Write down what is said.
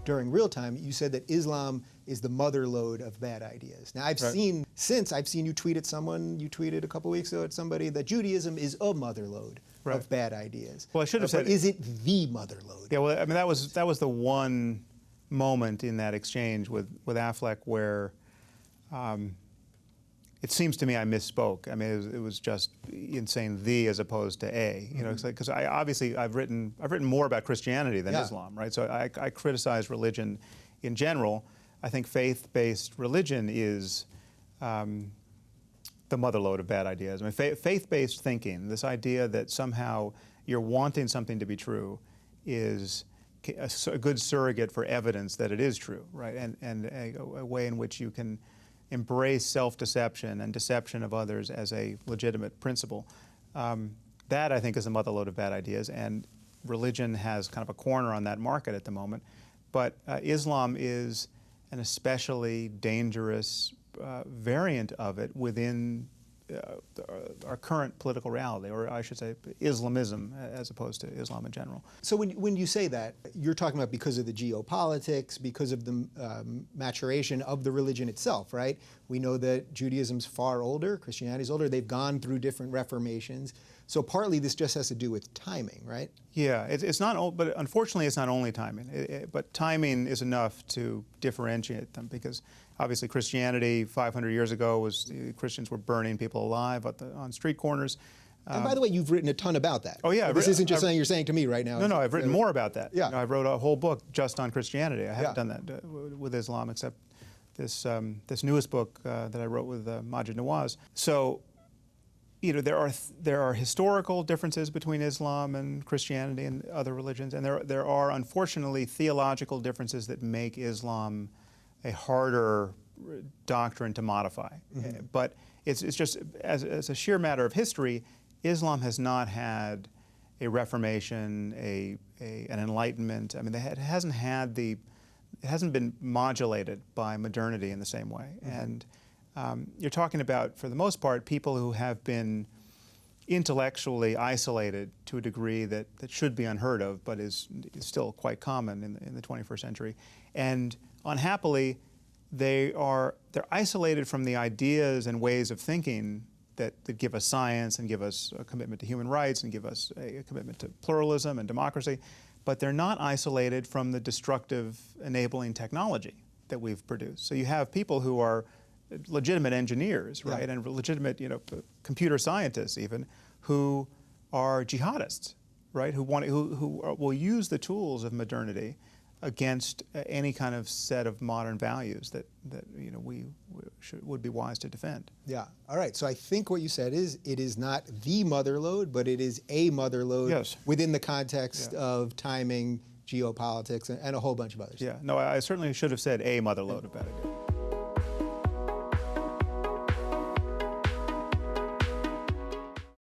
during real time, you said that Islam is the mother lode of bad ideas. Now I've seen you tweet at someone, you tweeted a couple weeks ago at somebody that Judaism is a mother lode of bad ideas. Well, I should have said, is it the mother lode? Yeah, well, I mean, that was the one moment in that exchange with Affleck where it seems to me I misspoke. I mean, it was just in saying "the" as opposed to "a." You know, because I've written more about Christianity than Islam, right? So I criticize religion in general. I think faith-based religion is the mother lode of bad ideas. I mean, faith-based thinking, this idea that somehow you're wanting something to be true, is a good surrogate for evidence that it is true, right? And a way in which you can embrace self-deception and deception of others as a legitimate principle. That, I think, is the mother lode of bad ideas, and religion has kind of a corner on that market at the moment. But Islam is an especially dangerous variant of it within our current political reality, or I should say Islamism as opposed to Islam in general. So when you say that, you're talking about because of the geopolitics, because of the maturation of the religion itself, right? We know that Judaism's far older, Christianity's older, they've gone through different reformations. So partly this just has to do with timing, right? Yeah, it's not, but unfortunately it's not only timing, but timing is enough to differentiate them, because obviously Christianity 500 years ago was, Christians were burning people alive on street corners. And by the way, you've written a ton about that. Oh yeah. This isn't just something you're saying to me right now. No, I've written more about that. Yeah. You know, I've wrote a whole book just on Christianity. I haven't done that with Islam, except this newest book that I wrote with Majid Nawaz. So, you know, there are historical differences between Islam and Christianity and other religions, and there are unfortunately theological differences that make Islam a harder doctrine to modify. But it's just as a sheer matter of history, Islam has not had a reformation, an enlightenment. I mean, it hasn't been modulated by modernity in the same way. And you're talking about, for the most part, people who have been intellectually isolated to a degree that should be unheard of, but is still quite common in the 21st century. And unhappily, they're isolated from the ideas and ways of thinking that give us science and give us a commitment to human rights and give us a commitment to pluralism and democracy, but they're not isolated from the destructive enabling technology that we've produced. So you have people who are legitimate engineers, right, and legitimate, you know, computer scientists even, who are jihadists, right, who will use the tools of modernity against any kind of set of modern values that you know would be wise to defend. Yeah. All right. So I think what you said is it is not the mother lode, but it is a mother lode within the context of timing, geopolitics, and a whole bunch of others. Yeah. No, I certainly should have said a mother lode about it.